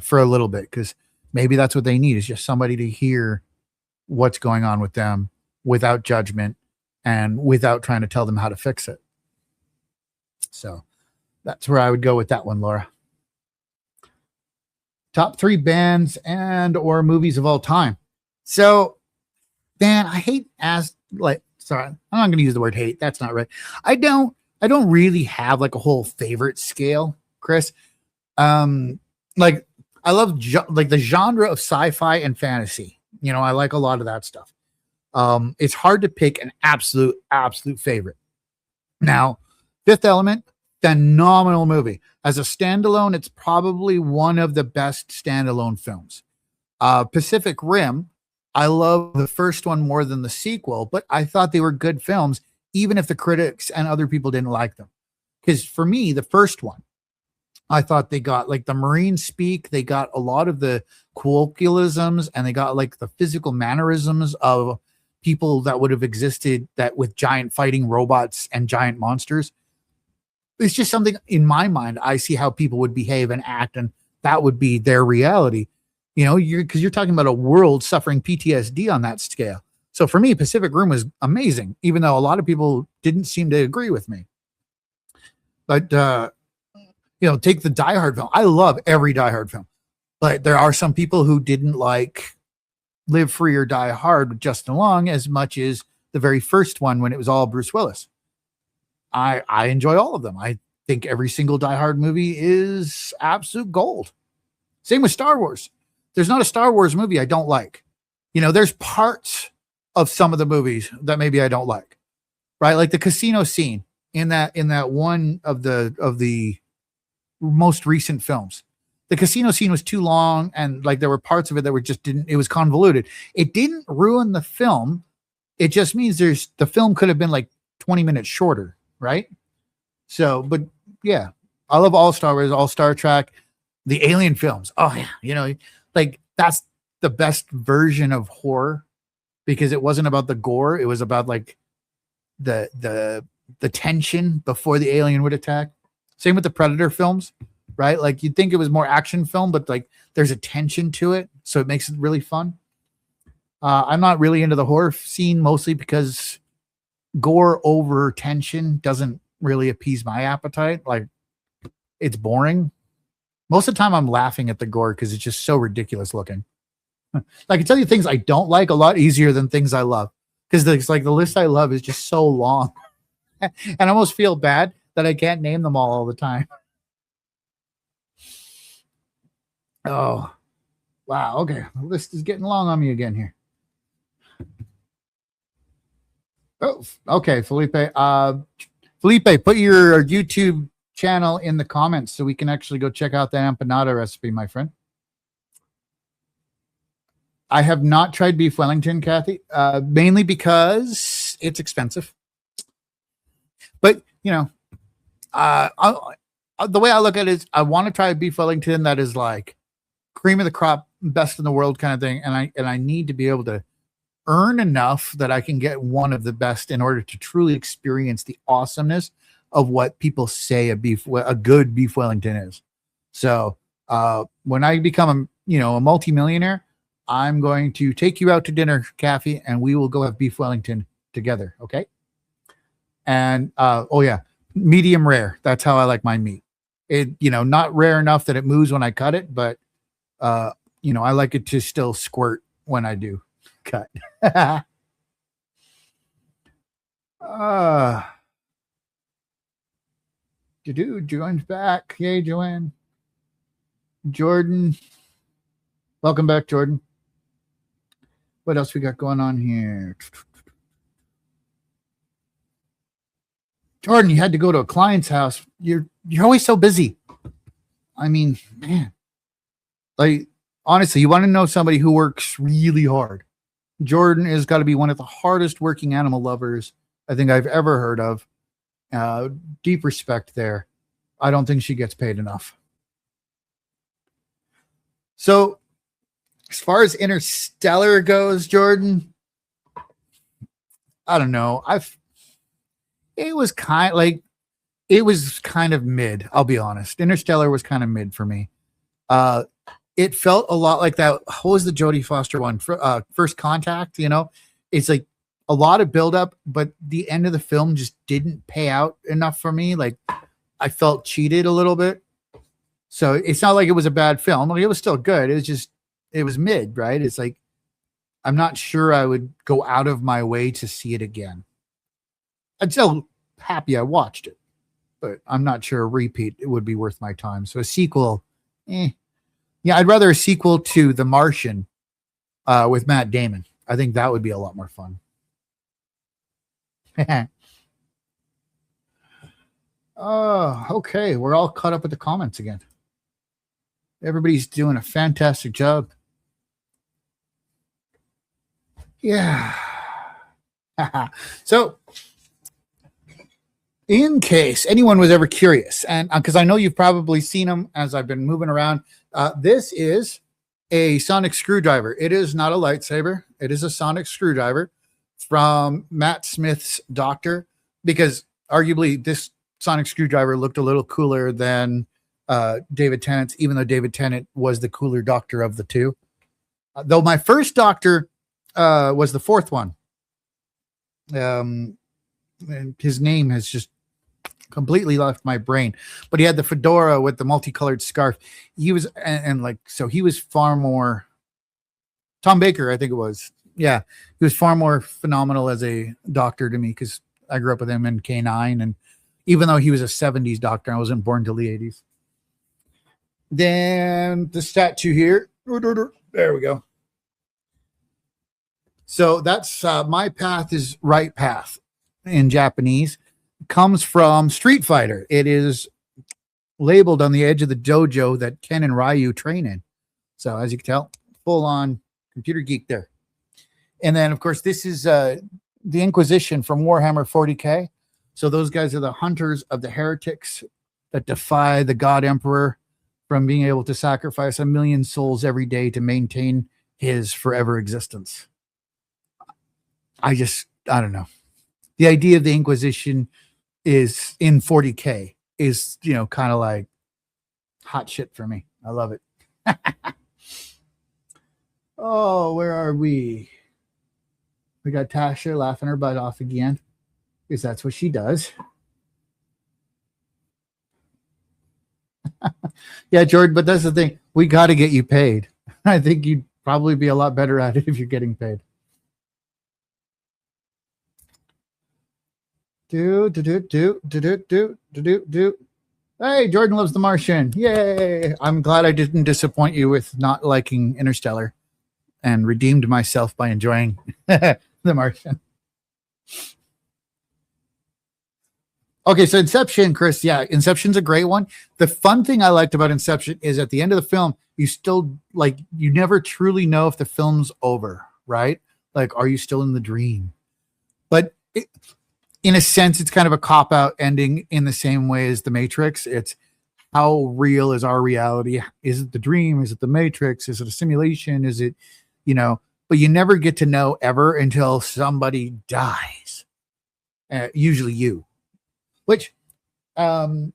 for a little bit? Because maybe that's what they need, is just somebody to hear what's going on with them without judgment and without trying to tell them how to fix it. So that's where I would go with that one, Laura. Top 3 bands and or movies of all time. So, man, I hate sorry, I'm not going to use the word hate. That's not right. I don't really have like a whole favorite scale, Chris. Like I love like the genre of sci-fi and fantasy. You know, I like a lot of that stuff. It's hard to pick an absolute favorite. Now, Fifth Element, phenomenal movie. As a standalone, it's probably one of the best standalone films. Pacific Rim, I love the first one more than the sequel, but I thought they were good films, even if the critics and other people didn't like them. Because for me, the first one, I thought they got like the Marine speak, they got a lot of the colloquialisms, and they got like the physical mannerisms of people that would have existed that with giant fighting robots and giant monsters. It's just something in my mind. I see how people would behave and act, and that would be their reality. You know, because you're talking about a world suffering PTSD on that scale. So for me, Pacific Rim was amazing, even though a lot of people didn't seem to agree with me. But you know, take the Die Hard film. I love every Die Hard film, but there are some people who didn't like Live Free or Die Hard with Justin Long as much as the very first one when it was all Bruce Willis. I enjoy all of them. I think every single Die Hard movie is absolute gold. Same with Star Wars. There's not a Star Wars movie I don't like. There's parts of some of the movies that maybe I don't like, right? Like the casino scene in that one of the most recent films. The casino scene was too long, and like there were parts of it that were it was convoluted. It didn't ruin the film. It just means the film could have been like 20 minutes shorter, right? So, but yeah, I love all Star Wars, all Star Trek, the Alien films. Oh yeah, like that's the best version of horror because it wasn't about the gore. It was about like the tension before the alien would attack. Same with the Predator films, right? Like you'd think it was more action film, but like there's a tension to it. So it makes it really fun. I'm not really into the horror scene mostly because gore over tension doesn't really appease my appetite. Like it's boring. Most of the time I'm laughing at the gore because it's just so ridiculous looking. I can tell you things I don't like a lot easier than things I love because it's like the list I love is just so long. And I almost feel bad that I can't name them all the time. Oh, wow. Okay. The list is getting long on me again here. Oh, okay. Felipe, put your YouTube channel in the comments so we can actually go check out that empanada recipe, my friend. I have not tried beef Wellington, Kathy, mainly because it's expensive. But, the way I look at it is I want to try a beef Wellington that is like cream of the crop, best in the world kind of thing. And I need to be able to earn enough that I can get one of the best in order to truly experience the awesomeness of what people say a good beef Wellington is. So when I become a multimillionaire, I'm going to take you out to dinner, Kaffy, and we will go have beef Wellington together. Okay. And, medium rare. That's how I like my meat. It, not rare enough that it moves when I cut it, but, I like it to still squirt when I do cut. Joanne's back. Yay, Joanne. Jordan. Welcome back, Jordan. What else we got going on here? Jordan, you had to go to a client's house. You're always so busy. I mean, man. Like, honestly, you want to know somebody who works really hard. Jordan has got to be one of the hardest working animal lovers I think I've ever heard of. Deep respect there. I don't think she gets paid enough. So, as far as Interstellar goes, Jordan, I don't know. It was kind of mid. I'll be honest. Interstellar was kind of mid for me. It felt a lot like that. What was the Jodie Foster one? First Contact. It's like a lot of buildup, but the end of the film just didn't pay out enough for me. Like I felt cheated a little bit. So it's not like it was a bad film. Like, it was still good. It was mid, right? It's like, I'm not sure I would go out of my way to see it again. I'm still happy I watched it, but I'm not sure a repeat it would be worth my time. So a sequel, Yeah, I'd rather a sequel to The Martian with Matt Damon. I think that would be a lot more fun. Oh, okay. We're all caught up with the comments again. Everybody's doing a fantastic job. Yeah. So, in case anyone was ever curious, and because I know you've probably seen them as I've been moving around, this is a sonic screwdriver. It is not a lightsaber. It is a sonic screwdriver from Matt Smith's Doctor, because arguably this sonic screwdriver looked a little cooler than David Tennant's, even though David Tennant was the cooler Doctor of the two. Though my first Doctor was the fourth one. And his name has just completely left my brain, but he had the fedora with the multicolored scarf. He was, and like, so he was far more Tom Baker, I think it was. Yeah, he was far more phenomenal as a doctor to me because I grew up with him in K9, and even though he was a 70s doctor, I wasn't born till the 80s. Then the statue here. There we go. So that's my path is right path in Japanese. Comes from Street Fighter. It is labeled on the edge of the dojo that Ken and Ryu train in. So as you can tell, full on computer geek there. And then, of course, this is the Inquisition from Warhammer 40K. So those guys are the hunters of the heretics that defy the God Emperor from being able to sacrifice 1 million souls every day to maintain his forever existence. I don't know. The idea of the Inquisition is in 40K is, kind of like hot shit for me. I love it. Oh, where are we? We got Tasha laughing her butt off again because that's what she does. Yeah, Jordan, but that's the thing. We got to get you paid. I think you'd probably be a lot better at it if you're getting paid. Do. Hey, Jordan loves The Martian. Yay. I'm glad I didn't disappoint you with not liking Interstellar and redeemed myself by enjoying The Martian. Okay, so Inception, Chris. Yeah, Inception's a great one. The fun thing I liked about Inception is at the end of the film, you still you never truly know if the film's over, right? Like, are you still in the dream? But in a sense, it's kind of a cop-out ending in the same way as The Matrix. It's how real is our reality? Is it the dream? Is it the Matrix? Is it a simulation? Is it, but you never get to know ever until somebody dies. Usually you. Which, yeah,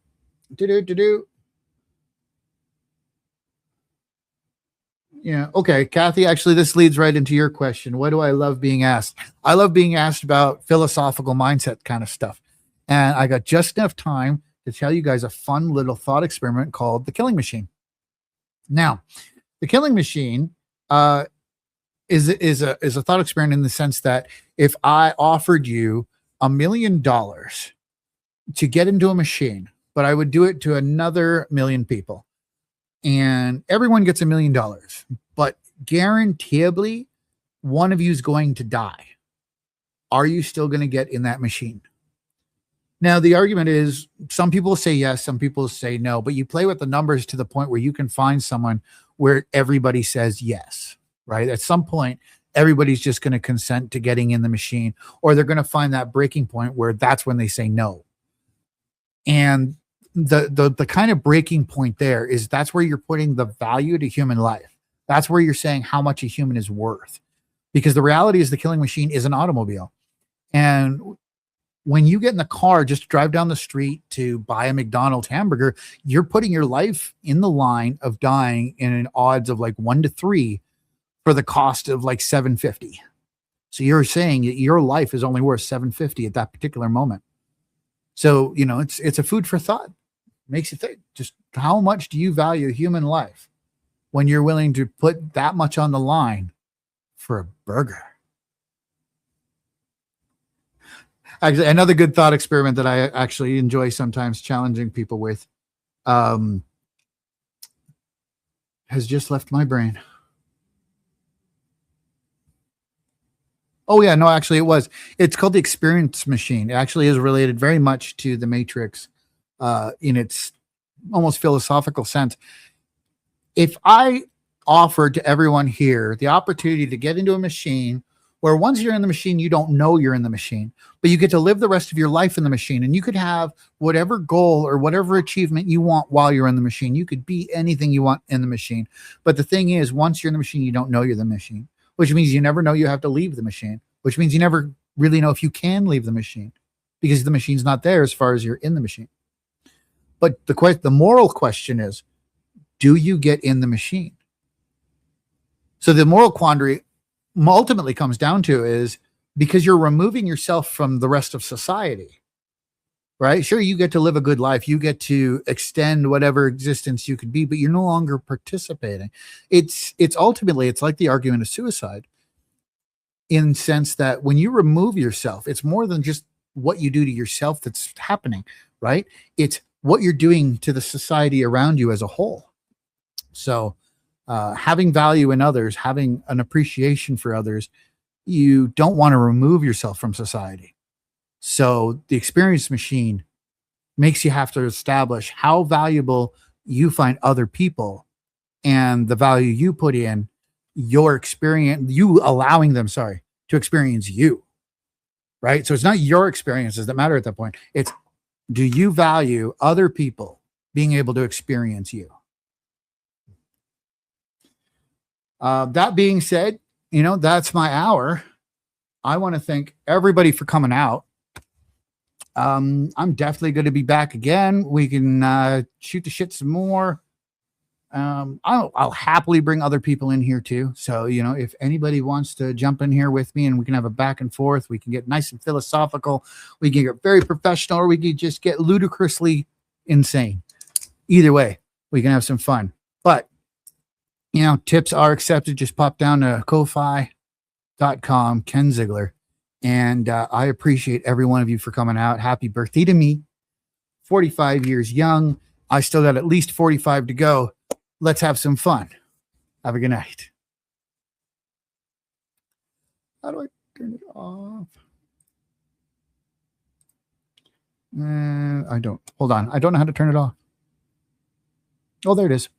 okay, Kathy, actually, this leads right into your question. What do I love being asked? I love being asked about philosophical mindset kind of stuff. And I got just enough time to tell you guys a fun little thought experiment called the Killing Machine. Now, the Killing Machine is a thought experiment in the sense that if I offered you $1 million to get into a machine, but I would do it to another million people, and everyone gets $1 million, but guaranteeably one of you is going to die. Are you still going to get in that machine? Now, the argument is some people say yes, some people say no, but you play with the numbers to the point where you can find someone where everybody says yes, right? At some point, everybody's just going to consent to getting in the machine, or they're going to find that breaking point where that's when they say no. And the kind of breaking point there is that's where you're putting the value to human life. That's where you're saying how much a human is worth. Because the reality is the Killing Machine is an automobile. And when you get in the car just to drive down the street to buy a McDonald's hamburger, you're putting your life in the line of dying in an odds of like 1 to 3 for the cost of like $7.50. So you're saying that your life is only worth $7.50 at that particular moment. So, it's a food for thought. Makes you think, just how much do you value human life when you're willing to put that much on the line for a burger? Actually, another good thought experiment that I actually enjoy sometimes challenging people with has just left my brain. Oh, yeah, no, actually it's called the Experience Machine. It actually is related very much to the Matrix in its almost philosophical sense. If I offered to everyone here the opportunity to get into a machine where once you're in the machine, you don't know you're in the machine, but you get to live the rest of your life in the machine, and you could have whatever goal or whatever achievement you want while you're in the machine. You could be anything you want in the machine. But the thing is, once you're in the machine, you don't know you're the machine, which means you never know you have to leave the machine, which means you never really know if you can leave the machine because the machine's not there as far as you're in the machine. But the moral question is, do you get in the machine? So the moral quandary ultimately comes down to is because you're removing yourself from the rest of society. right? Sure, you get to live a good life. You get to extend whatever existence you could be, but you're no longer participating. It's ultimately, it's like the argument of suicide in sense that when you remove yourself, it's more than just what you do to yourself that's happening, right? It's what you're doing to the society around you as a whole. So, having value in others, having an appreciation for others, you don't want to remove yourself from society. So, the experience machine makes you have to establish how valuable you find other people and the value you put in your experience, you allowing them, sorry, to experience you, right? So it's not your experiences that matter at that point. It's, do you value other people being able to experience you? That being said, that's my hour. I want to thank everybody for coming out. I'm definitely going to be back again. We can shoot the shit some more. I'll happily bring other people in here too. So, if anybody wants to jump in here with me and we can have a back and forth, we can get nice and philosophical. We can get very professional, or we can just get ludicrously insane. Either way, we can have some fun. But, tips are accepted. Just pop down to Ko-Fi.com, Ken Ziegler. And I appreciate every one of you for coming out. Happy birthday to me. 45 years young. I still got at least 45 to go. Let's have some fun. Have a good night. How do I turn it off? I don't. Hold on. I don't know how to turn it off. Oh, there it is.